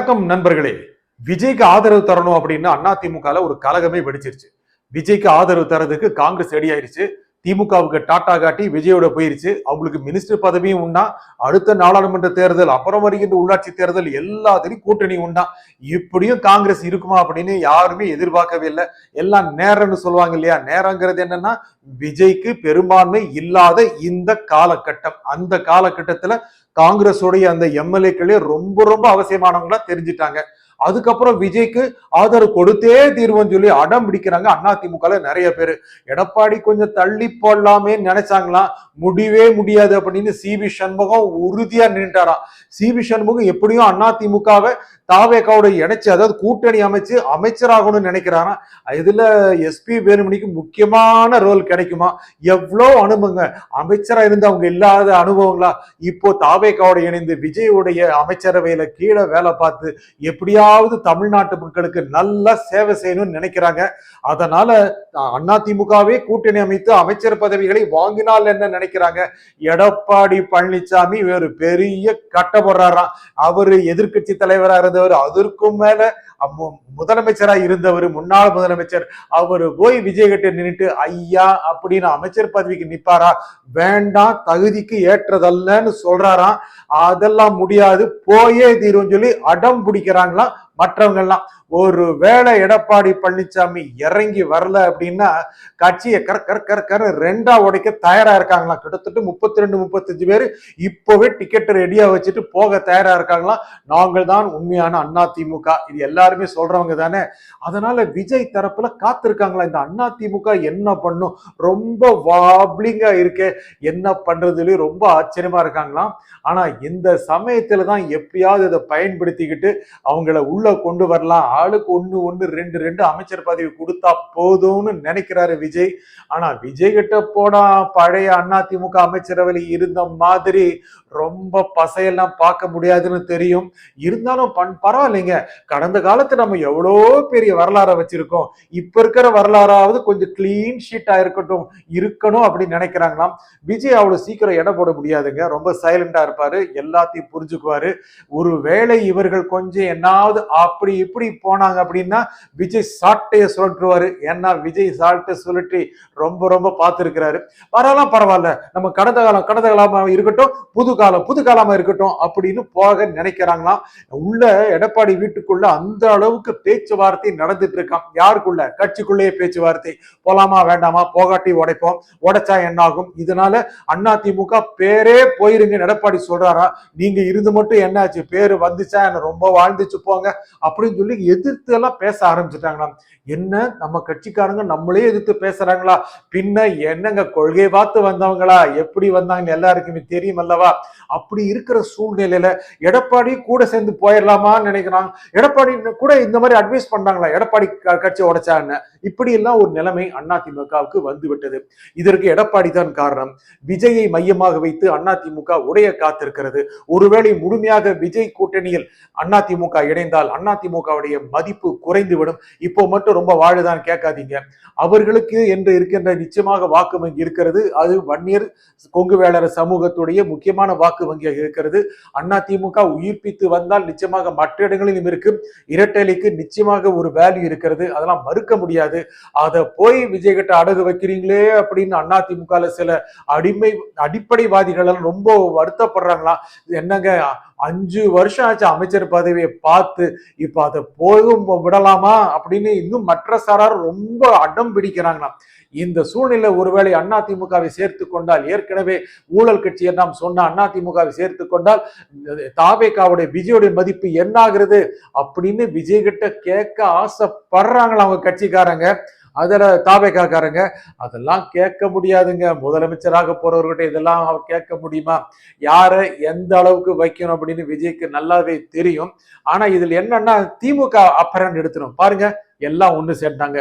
வணக்கம் நண்பர்களே. விஜய்க்கு ஆதரவு தரணும் அப்படின்னு அதிமுக ஒரு கலகமே வெடிச்சிருச்சு. விஜய்க்கு ஆதரவு தரதுக்கு காங்கிரஸ் ரெடி ஆயிருச்சு. திமுகவுக்கு டாட்டா காட்டி விஜயோட போயிருச்சு. அவங்களுக்கு மினிஸ்டர் பதவியும் உண்டா. அடுத்த நாடாளுமன்ற தேர்தல், அப்புறம் வருகின்ற உள்ளாட்சி தேர்தல் எல்லாத்திலையும் கூட்டணி உண்டா. இப்படியும் காங்கிரஸ் இருக்குமா அப்படின்னு யாருமே எதிர்பார்க்கவே இல்லை. எல்லாம் நேரம்னு சொல்லுவாங்க இல்லையா. நேரங்கிறது என்னன்னா விஜய்க்கு பெரும்பான்மை இல்லாத இந்த காலகட்டம். அந்த காலகட்டத்துல காங்கிரஸோடைய அந்த எம்எல்ஏக்களே ரொம்ப ரொம்ப அவசியமானவங்களா தெரிஞ்சிட்டாங்க. அதுக்கப்புறம் விஜய்க்கு ஆதரவு கொடுத்தே தீர்வுன்னு சொல்லி அடம் பிடிக்கிறாங்க அதிமுக நிறைய பேர். எடப்பாடி கொஞ்சம் தள்ளி போடலாமே நினைச்சாங்களாம். முடியவே முடியாது அப்படின்னு சிவி சண்முகம் உறுதியா நின்றாராம். சிவி சண்முகம் எப்படியும் அதிமுகவை தாவேக்காவோட இணைச்சு, அதாவது கூட்டணி அமைச்சு அமைச்சராகணும்னு நினைக்கிறாராம். இதுல எஸ்பி வேலுமணிக்கு முக்கியமான ரோல் கிடைக்குமா? எவ்வளவு அனுபவங்க, அமைச்சரா இருந்து அவங்க இல்லாத அனுபவங்களா இப்போ தாவேக்காவோட இணைந்து விஜயோடைய அமைச்சரவையில கீழே வேலை பார்த்து எப்படியாவது தமிழ்நாட்டு மக்களுக்கு நல்லா சேவை செய்யணும்னு நினைக்கிறாங்க. அதனால அதிமுகவே கூட்டணி அமைத்து அமைச்சர் பதவிகளை வாங்கினால் என்ன நினைக்கிறாங்க. எடப்பாடி பழனிசாமி ஒரு பெரிய கட்ட போடுறாராம். அவரு எதிர்கட்சி தலைவரா இருந்தவர், அதற்கும் மேல முதலமைச்சரா இருந்தவர், முன்னாள் முதலமைச்சர். அவரு போய் விஜய் கிட்ட நின்றுட்டு ஐயா அப்படின்னு அமைச்சர் பதவிக்கு நிப்பாரா? வேண்டாம், தகுதிக்கு ஏற்றதல்லன்னு சொல்றாராம். அதெல்லாம் முடியாது, போயே தீரும் சொல்லி அடம் பிடிக்கிறாங்களாம் மற்றவங்கெல்லாம். ஒரு வேளை எடப்பாடி பழனிசாமி இறங்கி வரல அப்படின்னா கட்சியை கர் ரெண்டா உடைக்க தயாரா இருக்காங்களாம். கிட்டத்தட்ட 32-35 பேர் இப்பவே டிக்கெட் ரெடியா வச்சுட்டு போக தயாரா இருக்காங்களாம். நாங்கள் தான் உண்மையான அதிமுக, இது எல்லாருமே சொல்றவங்க தானே. அதனால விஜய் தரப்புல காத்திருக்காங்களா இந்த அதிமுக என்ன பண்ணும், ரொம்ப வாப்ளிங்கா இருக்கே, என்ன பண்றதுல ரொம்ப ஆச்சரியமா இருக்காங்களாம். ஆனா இந்த சமயத்துல தான் எப்படியாவது இதை பயன்படுத்திக்கிட்டு அவங்கள உள்ள கொண்டு வரலாம். ஆளுக்கு ஒன்னு ரெண்டு அமைச்சர் பதவி கொடுத்தா போதும்னு நினைக்கிறாரு விஜய். ஆனா விஜய் கிட்ட போனா பழைய அதிமுக அமைச்சரவையில் இருந்த மாதிரி ரொம்ப பசையெல்லாம் பார்க்க முடியாதுன்னு தெரியும். இருந்தாலும் பரவாயில்லைங்க, கடந்த காலத்துல நம்ம எவ்வளோ பெரிய வரலாறை வச்சிருக்கோம். இப்ப இருக்கிற வரலாறாவது கொஞ்சம் கிளீன் ஷீட்டா இருக்கணும் அப்படின்னு நினைக்கிறாங்களாம். விஜய் அவ்வளவு சீக்கிரம் இடம் போட முடியாதுங்க, ரொம்ப சைலண்டா இருப்பாரு, எல்லாத்தையும் புரிஞ்சுக்குவாரு. ஒருவேளை இவர்கள் கொஞ்சம் என்னாவது அப்படி இப்படி போனாங்க அப்படின்னா விஜய் சாட்டைய சுழற்றுவாரு. ஏன்னா விஜய் சாட்டை சுழற்றி ரொம்ப ரொம்ப பார்த்திருக்கிறாரு. பரவாயில்ல, நம்ம கடந்த காலமா இருக்கட்டும், புது காலமா இருக்கட்டும் அப்படின்னு போக நினைக்கிறாங்களாம். உள்ள எடப்பாடி வீட்டுக்குள்ள அந்த அளவுக்கு பேச்சுவார்த்தை நடந்துட்டு இருக்கான். யாருக்குள்ள? கட்சிக்குள்ளேயே பேச்சுவார்த்தை. போலாமா வேண்டாமா, போகாட்டி உடைப்போம், உடைச்சா என்ன ஆகும், இதனால அதிமுக பேரே போயிருங்க எடப்பாடி சொல்றாரா. நீங்க இருந்து மட்டும் என்னாச்சு, பேரு வந்துச்சா என்ன, ரொம்ப வாழ்ந்துச்சு போங்க அப்படின்னு சொல்லி எதிர்த்து எல்லாம் பேச ஆரம்பிச்சுட்டாங்களாம். என்ன நம்ம கட்சிக்காரங்க நம்மளே எதிர்த்து பேசுறாங்களா? பின்ன என்னங்க, கொள்கை பார்த்து வந்தவங்களா, எப்படி வந்தாங்கன்னு எல்லாருக்குமே தெரியும் அல்லவா. அப்படி இருக்கிற சூழ்நிலையில எடப்பாடி கூட சேர்ந்து போயிடலாமான்னு நினைக்கிறாங்க. எடப்பாடி கூட இந்த மாதிரி அட்வைஸ் பண்றாங்களா, எடப்பாடி கட்சி உடைச்சான்னு. இப்படி எல்லாம் ஒரு நிலைமை அதிமுகவுக்கு வந்து விட்டது. இதற்கு எடப்பாடி தான் காரணம். விஜயை மையமாக வைத்து அதிமுக உடைய காத்திருக்கிறது. ஒருவேளை முழுமையாக விஜய் கூட்டணியில் அதிமுக இணைந்தால் அதிமுகவுடைய மதிப்பு குறைந்துவிடும். இப்போ மட்டும் ரொம்ப வாழுதான் கேட்காதீங்க. அவர்களுக்கு என்று இருக்கின்ற நிச்சயமாக வாக்கு வங்கி இருக்கிறது. அது வன்னியர் கொங்கு வேளர் சமூகத்துடைய முக்கியமான வாக்கு வங்கியாக இருக்கிறது. அதிமுக உயிர்ப்பித்து வந்தால் நிச்சயமாக மற்ற இடங்களிலும் இருக்கு. இரட்டைலைக்கு நிச்சயமாக ஒரு வேல்யூ இருக்கிறது, அதெல்லாம் மறுக்க முடியாது. அதை போய் விஜய் கிட்ட அடகு வைக்கிறீங்களே அப்படின்னு அதிமுக சில அடிப்படைவாதிகள் ரொம்ப வருத்தப்படுறாங்களா. என்னங்க, 5 வருஷம் ஆச்சு அமைச்சர் பதவியை பார்த்து, இப்ப அதை போகும் விடலாமா அப்படின்னு இன்னும் மற்ற சாரார் ரொம்ப அடம் பிடிக்கிறாங்களாம். இந்த சூழ்நிலை ஒருவேளை அதிமுகவை சேர்த்து கொண்டால், ஏற்கனவே ஊழல் கட்சி நாம் சொன்ன அதிமுகவை சேர்த்து கொண்டால் தாவேக்காவுடைய விஜயோடைய மதிப்பு என்ன ஆகுறது அப்படின்னு விஜய் கிட்ட கேட்க ஆசைப்படுறாங்களா அவங்க கட்சிக்காரங்க. அதுல தாவேக்காரங்க அதெல்லாம் கேட்க முடியாதுங்க. முதலமைச்சராக போறவர்கிட்ட இதெல்லாம் அவர் கேட்க முடியுமா? யாரை எந்த அளவுக்கு வைக்கணும் அப்படின்னு விஜய்க்கு நல்லாவே தெரியும். ஆனா இதுல என்னன்னா திமுக அப்பரன் எடுத்துரும் பாருங்க. எல்லாம் ஒண்ணு சேர்ந்தாங்க.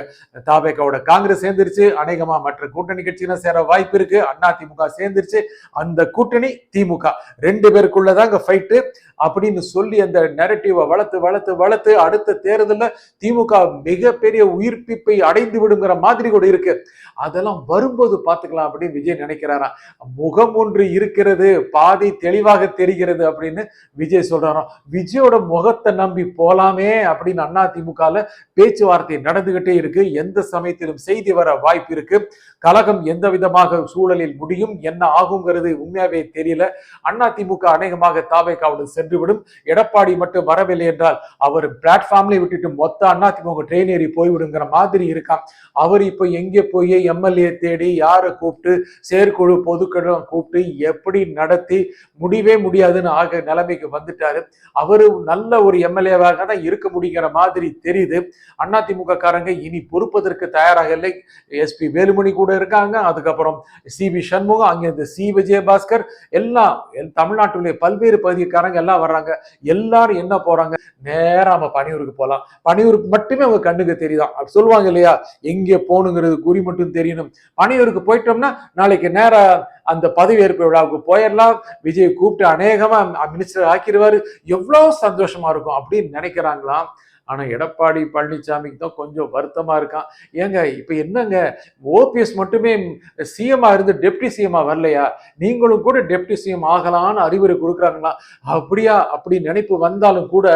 தாவேகாவோட காங்கிரஸ் சேர்ந்துருச்சு, அநேகமா மற்ற கூட்டணி கட்சியினர் சேர வாய்ப்பு இருக்கு. அதிமுக சேர்ந்துருச்சு, அந்த கூட்டணி திமுக 2 பேருக்குள்ளதாங்க ஃபைட்டு அப்படின்னு சொல்லி அந்த நெரட்டிவை வளர்த்து வளர்த்து வளர்த்து அடுத்த தேர்தலில் திமுக மிகப்பெரிய உயிர்ப்பிப்பை அடைந்து விடுங்கிற மாதிரி கூட இருக்கு. அதெல்லாம் வரும்போது பார்த்துக்கலாம் அப்படின்னு விஜய் நினைக்கிறாராம். முகம் ஒன்று இருக்கிறது, பாதி தெளிவாக தெரிகிறது அப்படின்னு விஜய் சொல்றாராம். விஜயோட முகத்தை நம்பி போலாமே அப்படின்னு அதிமுகல பேச்சுவார்த்தை நடந்துகிட்டே இருக்கு. எந்த சமயத்திலும் செய்தி வர வாய்ப்பு இருக்கு. கழகம் எந்த விதமாக சூழலில் முடியும், என்ன ஆகுங்கிறது உண்மையாவே தெரியல. அதிமுக அநேகமாக தாவேகாவுடன் சென்றுவிடும். எடப்பாடி மட்டும் வரவில்லை என்றால் அவர் பிளாட்ஃபார்ம்ல விட்டுட்டு மொத்த அதிமுக ட்ரெயின் ஏறி போய்விடுங்கிற மாதிரி இருக்கான். அவர் இப்ப எங்கே போய் எம்எல்ஏ தேடி யாரை கூப்பிட்டு செயற்குழு பொதுக்குழு கூப்பிட்டு எப்படி நடத்தி முடிவே முடியாதுன்னு ஆக நிலைமைக்கு வந்துட்டாரு. அவரு நல்ல ஒரு எம்எல்ஏவாக தான் இருக்க முடிங்கிற மாதிரி தெரியுது. அதிமுக காரங்க இனி பொறுப்பதற்கு தயாராக இல்லை. எஸ்பி வேலுமணி கூட இருக்காங்க, அதுக்கப்புறம் சிபி சண்முகம், அங்கிருந்து சி விஜயபாஸ்கர், எல்லாம் தமிழ்நாட்டுடைய பல்வேறு பகுதிக்காரங்க எல்லாம் வர்றாங்க. எல்லாரும் என்ன போறாங்க, நேரா நம்ம பணியூருக்கு போலாம். பணியூருக்கு மட்டுமே அவங்க கண்ணுக்கு தெரியுதான். அப்படி சொல்லுவாங்க இல்லையா, எங்கே போகணுங்கிறது குறி மட்டும் தெரியணும். பணியூருக்கு போயிட்டோம்னா நாளைக்கு நேரா அந்த பதவியேற்பு விழாவுக்கு போயிடலாம். விஜய் கூப்பிட்டு அநேகமா மினிஸ்டர் ஆக்கிடுவாரு, எவ்வளவு சந்தோஷமா இருக்கும் அப்படின்னு நினைக்கிறாங்களாம். ஆனா எடப்பாடி பழனிசாமிக்கு தான் கொஞ்சம் வருத்தமா இருக்கான். ஏங்க இப்ப என்னங்க, ஓபிஎஸ் மட்டுமே சிஎம்ஆ இருந்து டெப்டி சிஎம்ஆ வரலையா, நீங்களும் கூட டெப்டி சிஎம் ஆகலான்னு அறிவுரை கொடுக்குறாங்களா? அப்படியா? அப்படி நினைப்பு வந்தாலும் கூட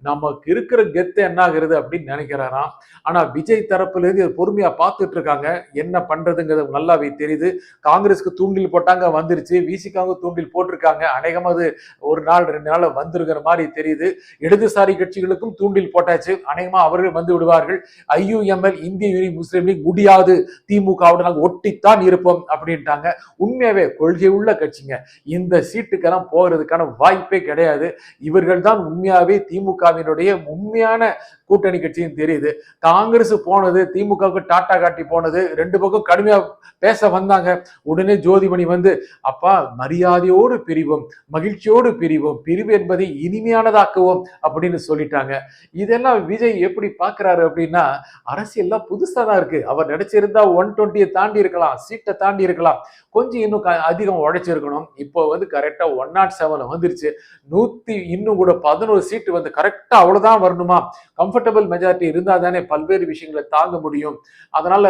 நமக்கு இருக்கிற கெத்து என்ன ஆகுறது அப்படின்னு நினைக்கிறாராம். ஆனா விஜய் தரப்புல இருந்து பொறுமையா பார்த்துட்டு இருக்காங்க, என்ன பண்றதுங்கிறது நல்லாவே தெரியுது. காங்கிரஸ்க்கு தூண்டில் போட்டாங்க, வந்துருச்சு. விசிகாவுக்கு தூண்டில் போட்டிருக்காங்க, அநேகமா அது ஒரு நாள் 2 நாள் வந்துருங்கிற மாதிரி தெரியுது. இடதுசாரி கட்சிகளுக்கும் தூண்டில் போட்டாச்சு, அநேகமா அவர்கள் வந்து விடுவார்கள். ஐயுஎம்எல் இந்திய யூனியன் முஸ்லீம் லீக் முடியாது, திமுகவோட நாங்கள் ஒட்டித்தான் இருப்போம் அப்படின்ட்டாங்க. உண்மையாவே கொள்கை உள்ள கட்சிங்க, இந்த சீட்டுக்கெல்லாம் போகிறதுக்கான வாய்ப்பே கிடையாது. இவர்கள் தான் உண்மையாவே திமுகவினுடைய உண்மையான கூட்டணி கட்சியும் தெரியுது. காங்கிரஸ் போனது, திமுகவுக்கு டாட்டா காட்டி போனது, 2 பக்கம் கடுமையா பேச வந்தாங்க. உடனே ஜோதிமணி வந்து அப்பா மரியாதையோடு பிரிவோம், மகிழ்ச்சியோடு பிரிவோம், பிரிவு என்பதை இனிமையானதாக்குவோம் அப்படின்னு சொல்லிட்டாங்க. இதெல்லாம் விஜய் எப்படி பாக்குறாரு அப்படின்னா, அரசியல் புதுசா தான் இருக்கு. அவர் நினைச்சிருந்தா 120 தாண்டி இருக்கலாம், சீட்டை தாண்டி இருக்கலாம், கொஞ்சம் இன்னும் அதிகம் உழைச்சிருக்கணும். இப்போ கரெக்டா 107 வந்துருச்சு. 100 இன்னும் கூட 11 சீட்டு கரெக்டா அவ்வளவுதான் வரணுமா? கம்ஃபர்டபிள் மெஜாரிட்டி இருந்தா தானே பல்வேறு விஷயங்களை தாங்க முடியும். அதனால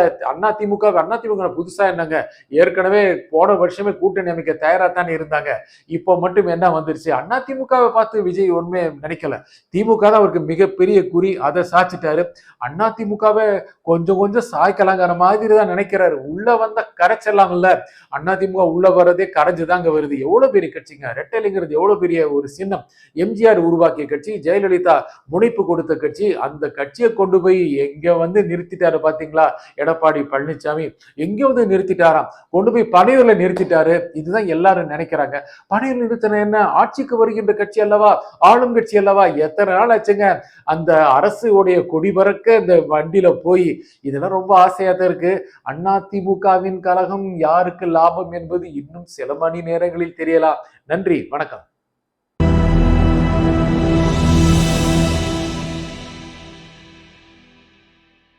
அதிமுக புதுசா என்னங்க, ஏற்கனவே போன வருஷமே கூட்டணி அமைக்க தயாரா தானே இருந்தாங்க. இப்போ மட்டும் என்ன வந்துருச்சு, அதிமுகவை பார்த்து விஜய் ஒண்ணுமே நினைக்கல. திமுக தான் அவருக்கு மிகப்பெரிய குறி, அதை சாச்சிட்டாரு. அதிமுகவை கொஞ்சம் கொஞ்சம் சாய்க்கலாங்கிற மாதிரி தான் நினைக்கிறாரு. உள்ள வந்த கரைச்செல்லாம் இல்ல, அதிமுக உள்ள வர்றதே கரைஞ்சுதாங்க வருது. எவ்வளவு பெரிய கட்சிங்க, ரெட்டலைங்கிறது எவ்வளவு பெரிய ஒரு சின்னம். எம்ஜிஆர் உருவாக்கிய கட்சி, ஜெயலலிதா முனைப்பு கொடுத்த கட்சி. அந்த கட்சியை கொண்டு போய் எங்க நிறுத்திட்டாரு பாத்தீங்களா எடப்பாடி பழனிசாமி, எங்க நிறுத்திட்டாராம், கொண்டு போய் பனையூர்ல நிறுத்திட்டாரு. இதுதான் எல்லாரும் நினைக்கிறாங்க. பனையூர் நிறுத்தின என்ன, ஆட்சிக்கு வருகின்ற கட்சி அல்லவா, ஆளும் கட்சி அல்லவா, எத்தனை நாள் ஆச்சுங்க அந்த அரசு உடைய கொடி பறக்க இந்த வண்டியில போய். இதெல்லாம் ரொம்ப ஆசையா தான் இருக்கு. அதிமுகவின் கழகம் யாருக்கு லாபம் என்பது இன்னும் சில மணி நேரங்களில் தெரியலாம். நன்றி, வணக்கம்.